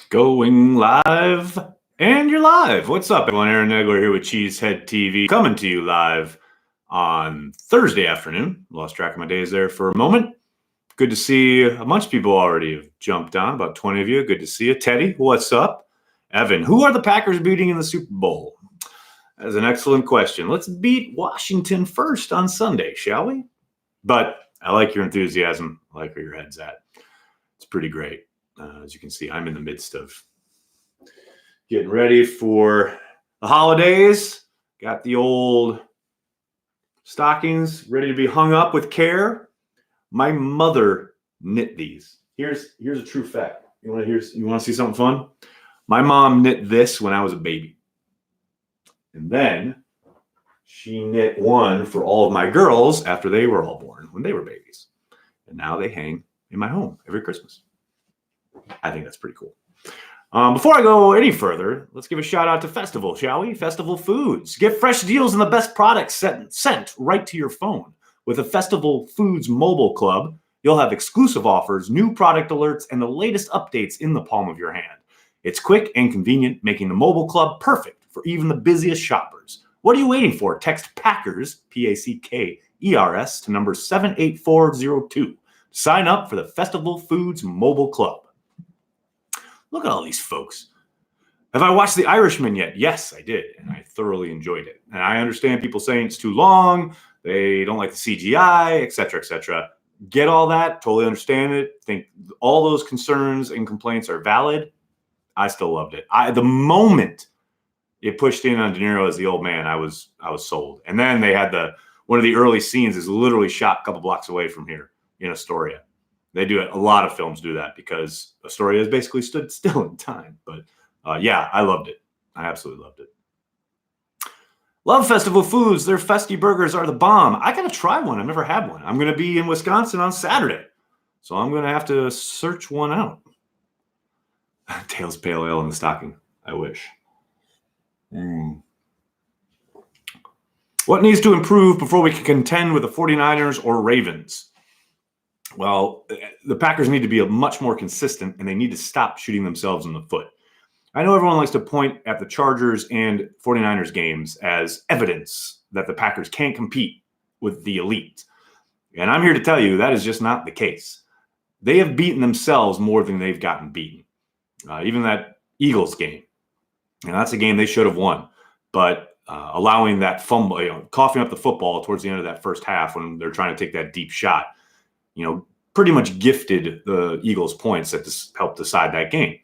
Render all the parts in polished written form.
Going live, and you're live. What's up, everyone? Aaron Negler here with Cheesehead TV, coming to you live on Thursday afternoon. Lost track of my days there for a moment. Good to see a bunch of people already have jumped on, about 20 of you. Good to see you. Teddy, what's up? Evan, who are the Packers beating in the Super Bowl? That's an excellent question. Let's beat Washington first on Sunday, shall we? But I like your enthusiasm. I like where your head's at. It's pretty great. As you can see, I'm in the midst of getting ready for the holidays. Got the old stockings ready to be hung up with care. My mother knit these. Here's a true fact. You want to see something fun? My mom knit this when I was a baby. And then she knit one for all of my girls after they were all born, when they were babies. And now they hang in my home every Christmas. I think that's pretty cool. Before I go any further, let's give a shout out to Festival, shall we? Festival Foods. Get fresh deals and the best products sent right to your phone. With the Festival Foods mobile club, you'll have exclusive offers, new product alerts, and the latest updates in the palm of your hand. It's quick and convenient, making the mobile club perfect for even the busiest shoppers. What are you waiting for? Text PACKERS, PACKERS, to number 78402. Sign up for the Festival Foods mobile club. Look at all these folks. Have I watched The Irishman yet? Yes, I did, and I thoroughly enjoyed it. And I understand people saying it's too long, they don't like the CGI, etc., etc. Get all that, totally understand it. Think all those concerns and complaints are valid. I still loved it. The moment it pushed in on De Niro as the old man, I was sold. And then they had one of the early scenes is literally shot a couple blocks away from here in Astoria. They do it. A lot of films do that because Astoria has basically stood still in time. But yeah, I loved it. I absolutely loved it. Love Festival Foods. Their Festy burgers are the bomb. I got to try one. I've never had one. I'm going to be in Wisconsin on Saturday. So I'm going to have to search one out. Tails Pale Ale in the stocking. I wish. What needs to improve before we can contend with the 49ers or Ravens? Well, the Packers need to be much more consistent, and they need to stop shooting themselves in the foot. I know everyone likes to point at the Chargers and 49ers games as evidence that the Packers can't compete with the elite. And I'm here to tell you that is just not the case. They have beaten themselves more than they've gotten beaten. Even that Eagles game. And that's a game they should have won. But allowing that fumble, coughing up the football towards the end of that first half when they're trying to take that deep shot, pretty much gifted the Eagles points that helped decide that game.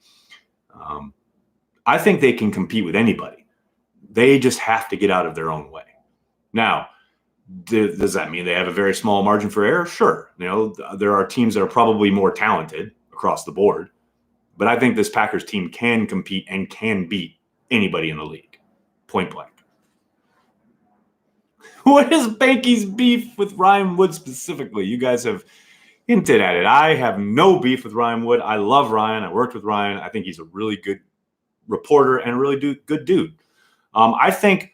I think they can compete with anybody. They just have to get out of their own way. Now, does that mean they have a very small margin for error? Sure. There are teams that are probably more talented across the board, but I think this Packers team can compete and can beat anybody in the league. Point blank. What is Banky's beef with Ryan Wood specifically? You guys have hinted at it. I have no beef with Ryan Wood. I love Ryan. I worked with Ryan. I think he's a really good reporter and a really good dude. I think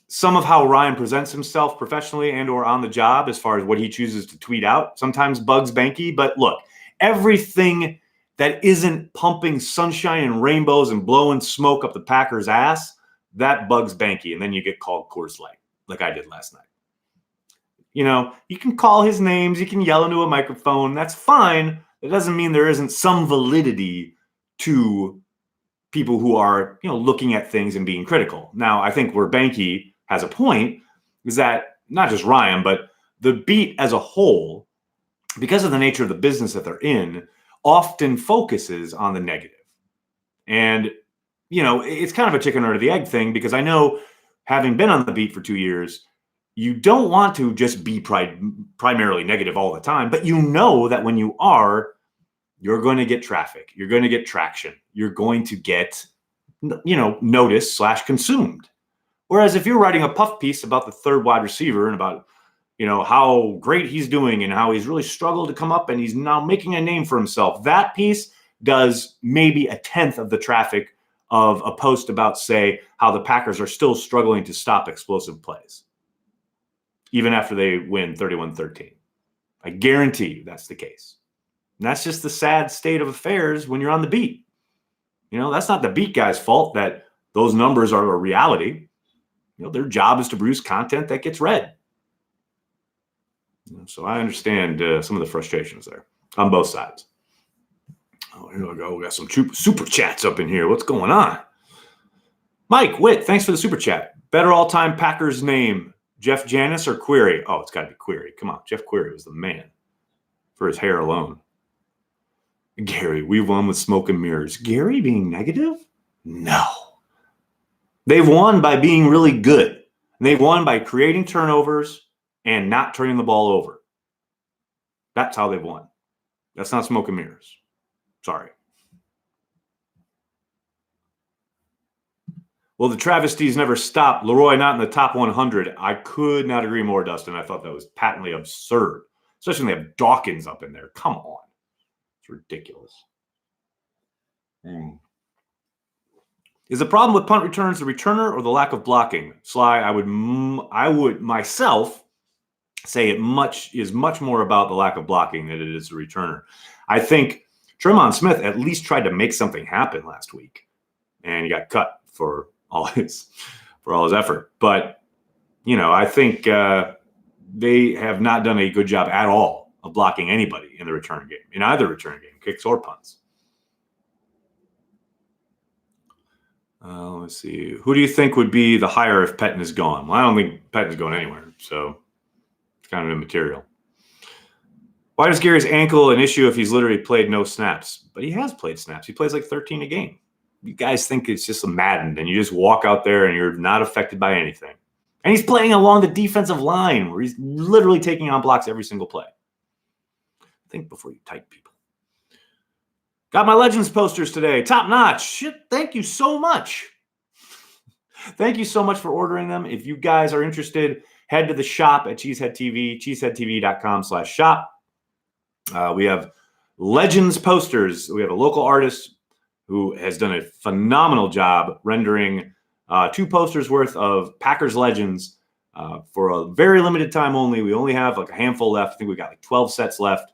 some of how Ryan presents himself professionally and or on the job as far as what he chooses to tweet out sometimes bugs Banky. But look, everything that isn't pumping sunshine and rainbows and blowing smoke up the Packers' ass, that bugs Banky. And then you get called Coors Light like I did last night. You can call his names, you can yell into a microphone. That's fine. It doesn't mean there isn't some validity to people who are, looking at things and being critical. Now, I think where Banky has a point is that not just Ryan, but the beat as a whole, because of the nature of the business that they're in, often focuses on the negative. And, it's kind of a chicken or the egg thing because I know, having been on the beat for 2 years, you don't want to just be primarily negative all the time, but that when you are, you're going to get traffic. You're going to get traction. You're going to get, noticed / consumed. Whereas if you're writing a puff piece about the third wide receiver and about, how great he's doing and how he's really struggled to come up and he's now making a name for himself, that piece does maybe 1/10 of the traffic of a post about, say, how the Packers are still struggling to stop explosive plays, even after they win 31-13. I guarantee you that's the case. And that's just the sad state of affairs when you're on the beat. That's not the beat guy's fault that those numbers are a reality. Their job is to produce content that gets read. So I understand some of the frustrations there on both sides. Oh, here we go. We got some super chats up in here. What's going on? Mike Witt, thanks for the super chat. Better all-time Packers name, Jeff Janis or Query? Oh, it's got to be Query. Come on, Jeff Query was the man for his hair alone. Gary, we won with smoke and mirrors. Gary being negative? No. They've won by being really good. They've won by creating turnovers and not turning the ball over. That's how they've won. That's not smoke and mirrors. Sorry. Well, the travesties never stop. Leroy not in the top 100. I could not agree more, Dustin. I thought that was patently absurd, especially when they have Dawkins up in there. Come on. It's ridiculous. Is the problem with punt returns the returner or the lack of blocking? Sly, I would myself say it is much more about the lack of blocking than it is the returner. I think Tremont Smith at least tried to make something happen last week, and he got cut for all his effort. But I think they have not done a good job at all of blocking anybody in the return game, in either return game, kicks or punts. Let's see. Who do you think would be the hire if Pettine is gone? Well, I don't think Pettine's going anywhere, so it's kind of immaterial. Why is Gary's ankle an issue if he's literally played no snaps? But he has played snaps. He plays like 13 a game. You guys think it's just a Madden, and you just walk out there and you're not affected by anything. And he's playing along the defensive line where he's literally taking on blocks every single play. Think before you type, people. Got my Legends posters today. Top notch. Shit, thank you so much. Thank you so much for ordering them. If you guys are interested, head to the shop at Cheesehead TV, cheeseheadtv.com/shop. We have Legends posters. We have a local artist who has done a phenomenal job rendering 2 posters worth of Packers Legends for a very limited time only. We only have like a handful left. I think we got like 12 sets left.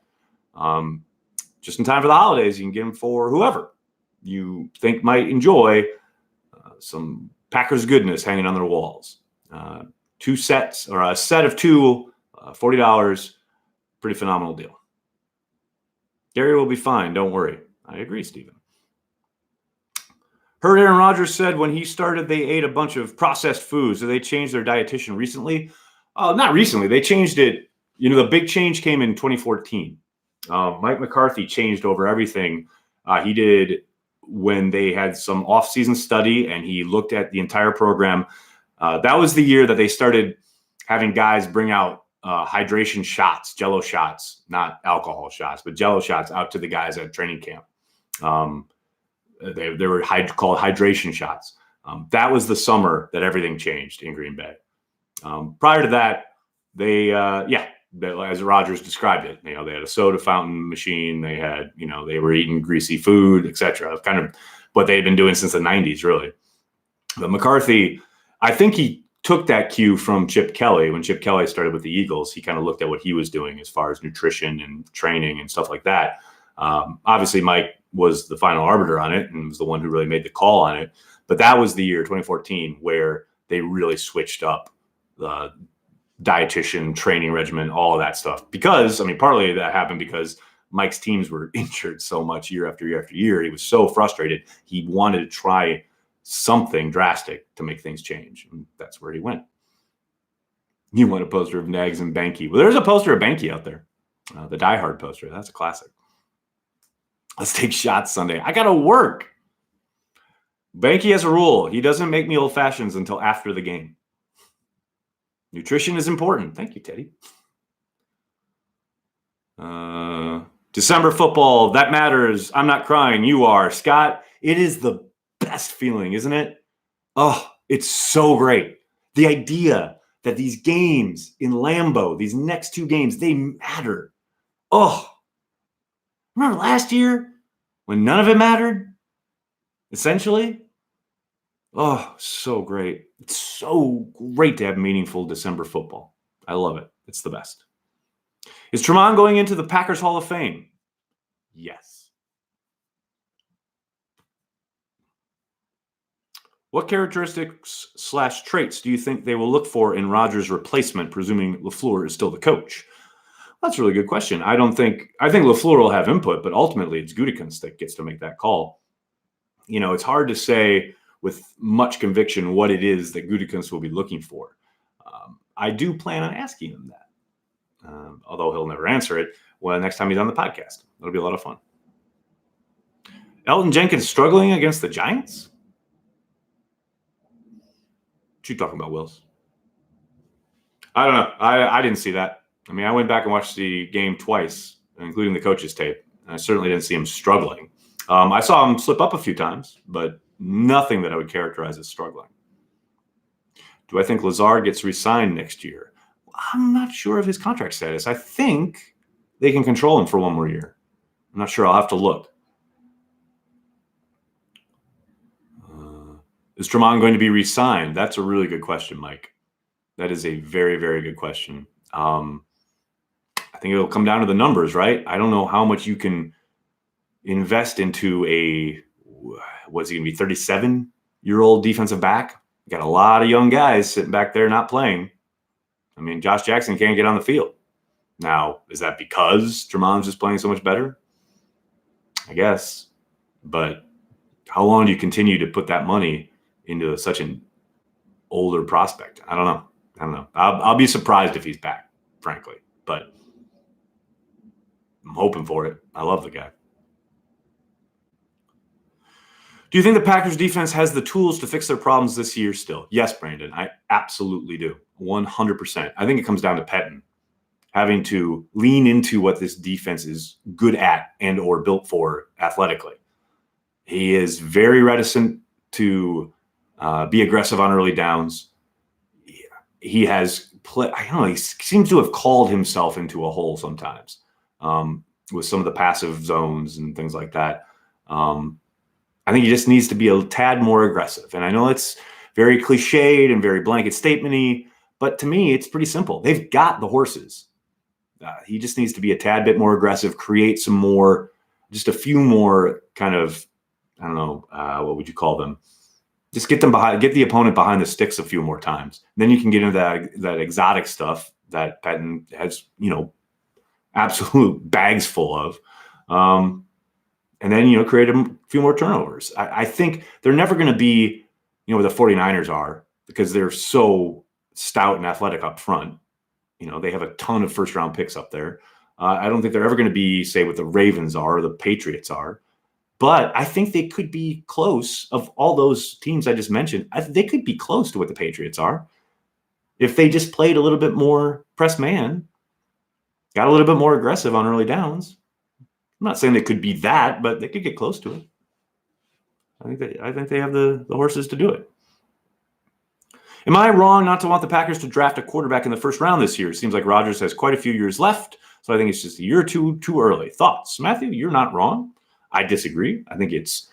Just in time for the holidays, you can get them for whoever you think might enjoy some Packers goodness hanging on their walls. 2 sets, or a set of 2, $40. Pretty phenomenal deal. Gary will be fine. Don't worry. I agree, Stephen. Heard Aaron Rodgers said when he started, they ate a bunch of processed foods. So they changed their dietitian recently? Not recently. They changed it. The big change came in 2014. Mike McCarthy changed over everything. He did when they had some off-season study, and he looked at the entire program. That was the year that they started having guys bring out hydration shots, Jello shots, not alcohol shots, but Jello shots out to the guys at training camp. They were called hydration shots. That was the summer that everything changed in Green Bay. Prior to that, they as Rodgers described it, they had a soda fountain machine. They had, they were eating greasy food, etc. Kind of what they had been doing since the 90s, really. But McCarthy, I think he took that cue from Chip Kelly. When Chip Kelly started with the Eagles, he kind of looked at what he was doing as far as nutrition and training and stuff like that. Obviously, Mike was the final arbiter on it and was the one who really made the call on it. But that was the year, 2014, where they really switched up the dietitian training regimen, all of that stuff. Because, partly that happened because Mike's teams were injured so much year after year after year. He was so frustrated. He wanted to try something drastic to make things change. And that's where he went. You want a poster of Nags and Banky. Well, there's a poster of Banky out there. The Die Hard poster. That's a classic. Let's take shots Sunday. I got to work. Banky has a rule. He doesn't make me old fashions until after the game. Nutrition is important. Thank you, Teddy. December football, that matters. I'm not crying. You are. Scott, it is the best feeling, isn't it? Oh, it's so great. The idea that these games in Lambeau, these next 2 games, they matter. Oh, remember last year when none of it mattered? Essentially? Oh, so great. It's so great to have meaningful December football. I love it. It's the best. Is Tremont going into the Packers Hall of Fame? Yes. What characteristics / traits do you think they will look for in Rodgers' replacement, presuming LaFleur is still the coach? That's a really good question. I think LaFleur will have input, but ultimately it's Gutekunst that gets to make that call. It's hard to say with much conviction what it is that Gutekunst will be looking for. I do plan on asking him that, although he'll never answer it. Well, next time he's on the podcast, it'll be a lot of fun. Elton Jenkins struggling against the Giants? What you talking about, Wills? I don't know. I didn't see that. I mean, I went back and watched the game twice, including the coach's tape. And I certainly didn't see him struggling. I saw him slip up a few times, but nothing that I would characterize as struggling. Do I think Lazard gets re-signed next year? I'm not sure of his contract status. I think they can control him for one more year. I'm not sure. I'll have to look. Is Tremont going to be re-signed? That's a really good question, Mike. That is a very, very good question. I think it'll come down to the numbers, right? I don't know how much you can invest into what's he going to be, 37-year-old defensive back? You got a lot of young guys sitting back there not playing. I mean, Josh Jackson can't get on the field. Now, is that because Tremont's just playing so much better? I guess. But how long do you continue to put that money into such an older prospect? I don't know. I'll be surprised if he's back, frankly. But I'm hoping for it. I love the guy. Do you think the Packers defense has the tools to fix their problems this year still? Yes, Brandon, I absolutely do. 100%. I think it comes down to Pettin having to lean into what this defense is good at and or built for athletically. He is very reticent to be aggressive on early downs. He has he seems to have called himself into a hole sometimes with some of the passive zones and things like that. I think he just needs to be a tad more aggressive. And I know it's very cliched and very blanket statement-y, but to me, it's pretty simple. They've got the horses. He just needs to be a tad bit more aggressive, create some more, just a few more kind of, I don't know, what would you call them? Just get the opponent behind the sticks a few more times. Then you can get into that exotic stuff that Pettin has, absolute bags full of. And then, create a few more turnovers. I think they're never going to be, where the 49ers are because they're so stout and athletic up front. They have a ton of first-round picks up there. I don't think they're ever going to be, say, what the Ravens are or the Patriots are. But I think they could be close of all those teams I just mentioned. They could be close to what the Patriots are if they just played a little bit more press man, got a little bit more aggressive on early downs. I'm not saying they could be that, but they could get close to it. I think they have the horses to do it. Am I wrong not to want the Packers to draft a quarterback in the first round this year? It seems like Rodgers has quite a few years left, so I think it's just a year or two too early. Thoughts? Matthew, you're not wrong. I disagree. I think it's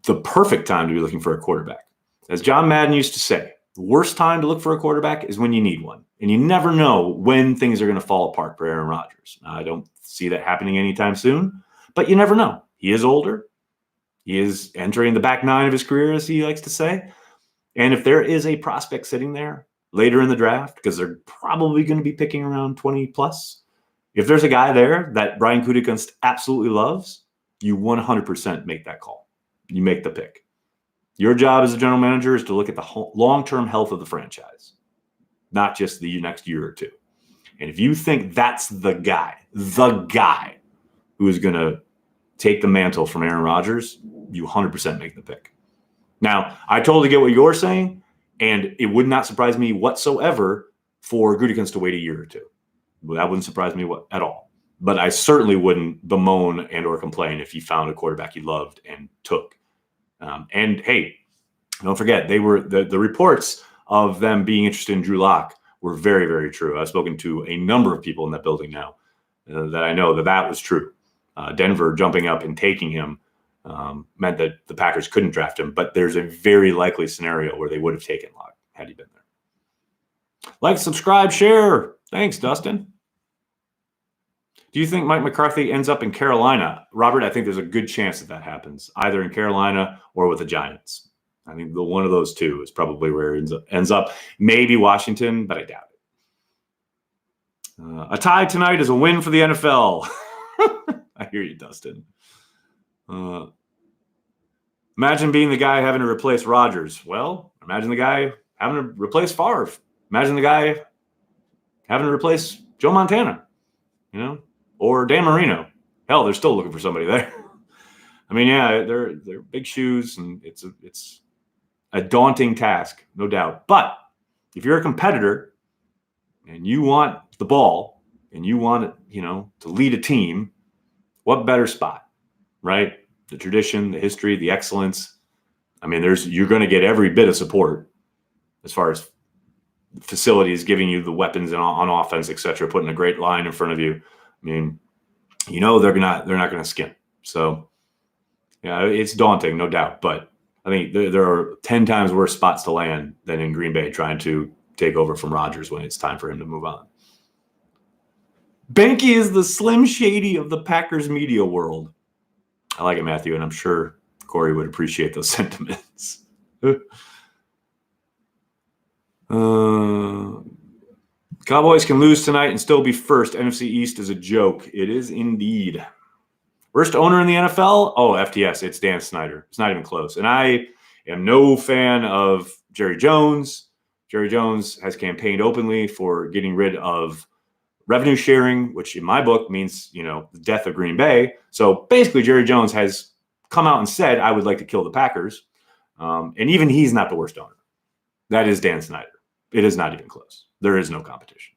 the perfect time to be looking for a quarterback. As John Madden used to say, the worst time to look for a quarterback is when you need one. And you never know when things are going to fall apart for Aaron Rodgers. Now, I don't see that happening anytime soon, but you never know. He is older. He is entering the back nine of his career, as he likes to say. And if there is a prospect sitting there later in the draft, because they're probably going to be picking around 20 plus, if there's a guy there that Brian Gutekunst absolutely loves, you 100% make that call. You make the pick. Your job as a general manager is to look at the long-term health of the franchise, not just the next year or two. And if you think that's the guy who is going to take the mantle from Aaron Rodgers, you 100% make the pick. Now, I totally get what you're saying, and it would not surprise me whatsoever for Gutekunst to wait a year or two. That wouldn't surprise me at all. But I certainly wouldn't bemoan and or complain if he found a quarterback he loved and took. And hey, don't forget, they were the reports of them being interested in Drew Lock were very, very true. I've spoken to a number of people in that building now that I know that was true. Denver jumping up and taking him meant that the Packers couldn't draft him, but there's a very likely scenario where they would have taken Lock had he been there. Like, subscribe, share. Thanks, Dustin. Do you think Mike McCarthy ends up in Carolina? Robert, I think there's a good chance that happens, either in Carolina or with the Giants. I think one of those two is probably where it ends up. Maybe Washington, but I doubt it. A tie tonight is a win for the NFL. I hear you, Dustin. Imagine being the guy having to replace Rodgers. Well, imagine the guy having to replace Favre. Imagine the guy having to replace Joe Montana, or Dan Marino. Hell, they're still looking for somebody there. I mean, yeah, they're big shoes, and it's a daunting task, no doubt. But if you're a competitor and you want the ball and you want to lead a team, what better spot, right? The tradition, the history, the excellence. I mean, you're going to get every bit of support as far as facilities giving you the weapons on offense, etc., putting a great line in front of you. I mean, they're not going to skim. So, yeah, it's daunting, no doubt. But I think there are 10 times worse spots to land than in Green Bay trying to take over from Rodgers when it's time for him to move on. Banky is the Slim Shady of the Packers media world. I like it, Matthew, and I'm sure Corey would appreciate those sentiments. Cowboys can lose tonight and still be first. NFC East is a joke. It is indeed. Worst owner in the NFL? Oh, FTS. It's Dan Snyder. It's not even close. And I am no fan of Jerry Jones. Jerry Jones has campaigned openly for getting rid of revenue sharing, which in my book means, the death of Green Bay. So basically, Jerry Jones has come out and said, I would like to kill the Packers. And even he's not the worst owner. That is Dan Snyder. It is not even close. There is no competition.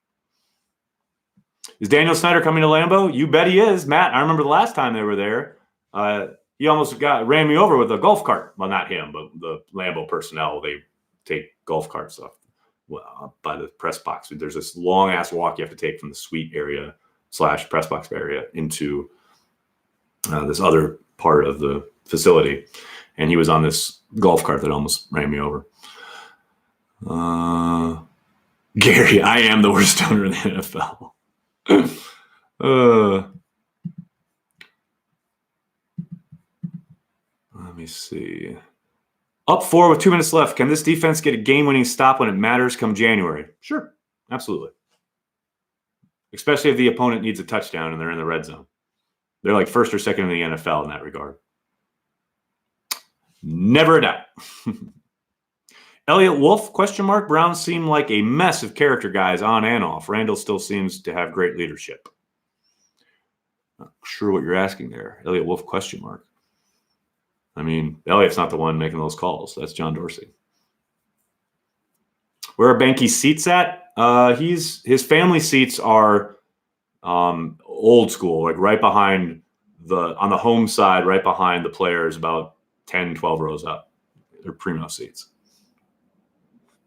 Is Daniel Snyder coming to Lambeau? You bet he is, Matt. I remember the last time they were there. He almost ran me over with a golf cart. Well, not him, but the Lambeau personnel. They take golf carts off by the press box. There's this long ass walk you have to take from the suite area / press box area into this other part of the facility. And he was on this golf cart that almost ran me over. Gary, I am the worst owner in the NFL. Let me see. Up 4 with 2 minutes left. Can this defense get a game-winning stop when it matters come January? Sure, absolutely. Especially if the opponent needs a touchdown and they're in the red zone. They're like first or second in the NFL in that regard. Never a doubt. Elliot Wolf, ? Browns seem like a mess of character guys on and off. Randall still seems to have great leadership. Not sure what you're asking there. Elliot Wolf, ? I mean, Elliot's not the one making those calls. That's John Dorsey. Where are Banky's seats at? His family seats are old school, like right behind on the home side, right behind the players, about 10, 12 rows up. They're primo seats.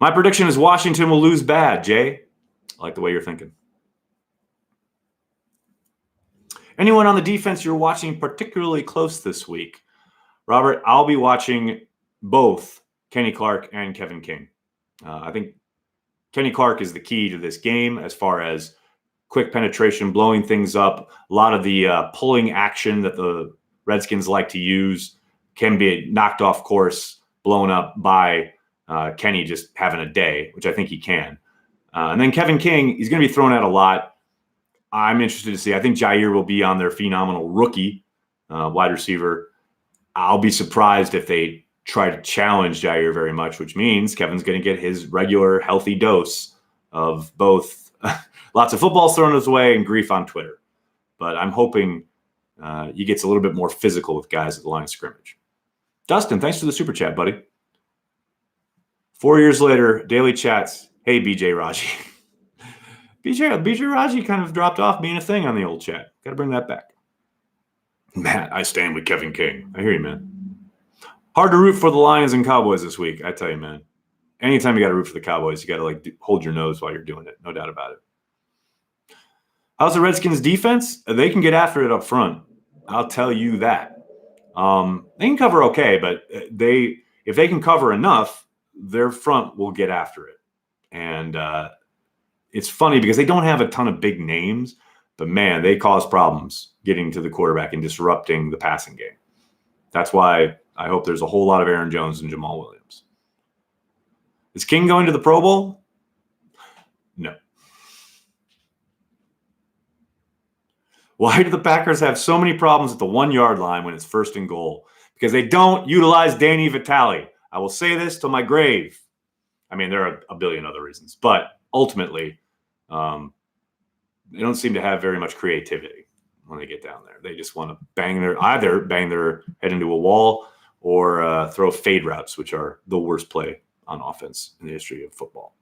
My prediction is Washington will lose bad, Jay. I like the way you're thinking. Anyone on the defense you're watching particularly close this week? Robert, I'll be watching both Kenny Clark and Kevin King. I think Kenny Clark is the key to this game as far as quick penetration, blowing things up. A lot of the pulling action that the Redskins like to use can be knocked off course, blown up by Kenny just having a day, which I think he can. And then Kevin King, he's going to be thrown out a lot. I'm interested to see. I think Jair will be on their phenomenal rookie wide receiver. I'll be surprised if they try to challenge Jair very much, which means Kevin's going to get his regular healthy dose of both lots of footballs thrown his way and grief on Twitter. But I'm hoping he gets a little bit more physical with guys at the line of scrimmage. Dustin, thanks for the super chat, buddy. 4 years later, daily chats. Hey, BJ Raji. BJ Raji kind of dropped off being a thing on the old chat. Got to bring that back. Matt, I stand with Kevin King. I hear you, man. Hard to root for the Lions and Cowboys this week. I tell you, man. Anytime you got to root for the Cowboys, you got to hold your nose while you're doing it. No doubt about it. How's the Redskins defense? They can get after it up front. I'll tell you that. They can cover okay, but if they can cover enough, their front will get after it. And it's funny because they don't have a ton of big names, but man, they cause problems getting to the quarterback and disrupting the passing game. That's why I hope there's a whole lot of Aaron Jones and Jamal Williams. Is King going to the Pro Bowl? No. Why do the Packers have so many problems at the 1-yard line when it's 1st and goal? Because they don't utilize Danny Vitale. I will say this till my grave. I mean, there are a billion other reasons, but ultimately, they don't seem to have very much creativity when they get down there. They just want to either bang their head into a wall or throw fade routes, which are the worst play on offense in the history of football.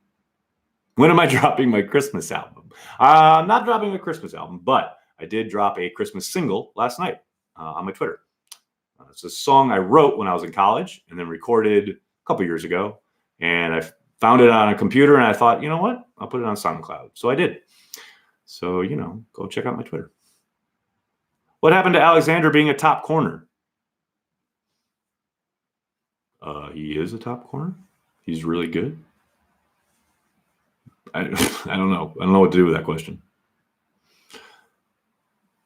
When am I dropping my Christmas album? I'm not dropping a Christmas album, but I did drop a Christmas single last night on my Twitter. It's a song I wrote when I was in college and then recorded a couple years ago. And I found it on a computer and I thought, you know what? I'll put it on SoundCloud. So I did. So, go check out my Twitter. What happened to Alexander being a top corner? He is a top corner. He's really good. I don't know. I don't know what to do with that question.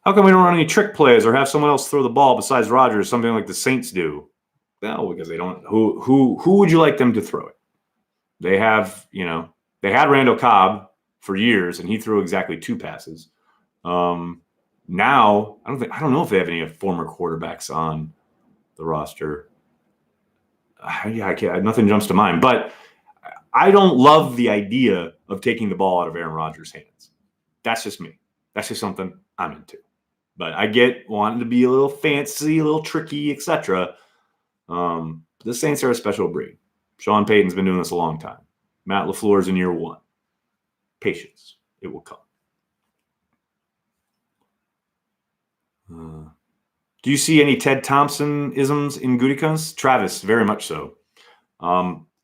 How come we don't run any trick plays or have someone else throw the ball besides Rodgers, something like the Saints do? No, because they don't. Who would you like them to throw it? They have, they had Randall Cobb for years, and he threw exactly 2 passes. Now, I don't know if they have any former quarterbacks on the roster. Nothing jumps to mind, but I don't love the idea of taking the ball out of Aaron Rodgers' hands. That's just me. That's just something I'm into. But I get wanting to be a little fancy, a little tricky, etc. The Saints are a special breed. Sean Payton's been doing this a long time. Matt LaFleur's in year 1. Patience. It will come. Do you see any Ted Thompson-isms in Gutekunst? Travis, very much so.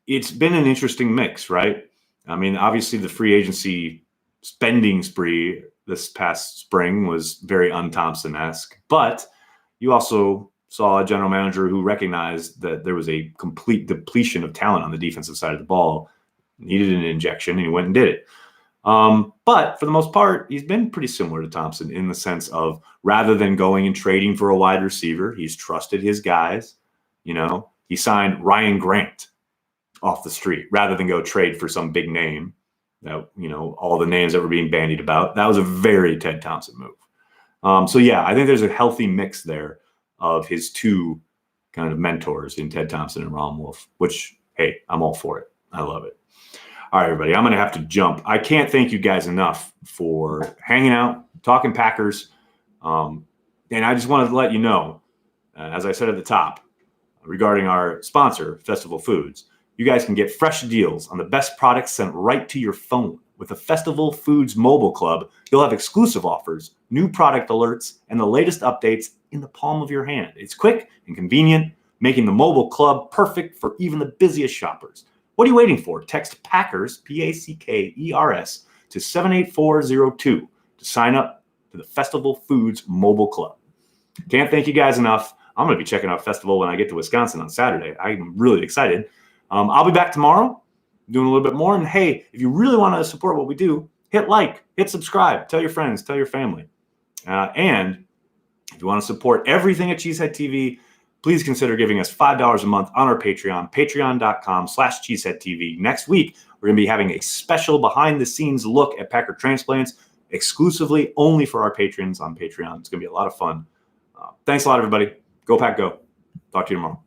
It's been an interesting mix, right? I mean, obviously the free agency spending spree this past spring was very un-Thompson-esque, but you also saw a general manager who recognized that there was a complete depletion of talent on the defensive side of the ball, needed an injection, and he went and did it. But for the most part, he's been pretty similar to Thompson in the sense of rather than going and trading for a wide receiver, he's trusted his guys. He signed Ryan Grant off the street rather than go trade for some big name that, all the names that were being bandied about. That was a very Ted Thompson move. So yeah, I think there's a healthy mix there of his 2 kind of mentors in Ted Thompson and Ron Wolf, which, hey, I'm all for it. I love it. All right, everybody, I'm going to have to jump. I can't thank you guys enough for hanging out, talking Packers. And I just wanted to let you know, as I said at the top, regarding our sponsor, Festival Foods, you guys can get fresh deals on the best products sent right to your phone. With the Festival Foods Mobile Club, you'll have exclusive offers, new product alerts, and the latest updates in the palm of your hand. It's quick and convenient, making the mobile club perfect for even the busiest shoppers. What are you waiting for? Text PACKERS, PACKERS, to 78402 to sign up to the Festival Foods Mobile Club. Can't thank you guys enough. I'm going to be checking out Festival when I get to Wisconsin on Saturday. I'm really excited. I'll be back tomorrow doing a little bit more. And hey, if you really want to support what we do, hit like, hit subscribe, tell your friends, tell your family. And if you want to support everything at Cheesehead TV, please consider giving us $5 a month on our Patreon, patreon.com/CheeseheadTV. Next week, we're going to be having a special behind-the-scenes look at Packer transplants, exclusively only for our patrons on Patreon. It's going to be a lot of fun. Thanks a lot, everybody. Go Pack Go. Talk to you tomorrow.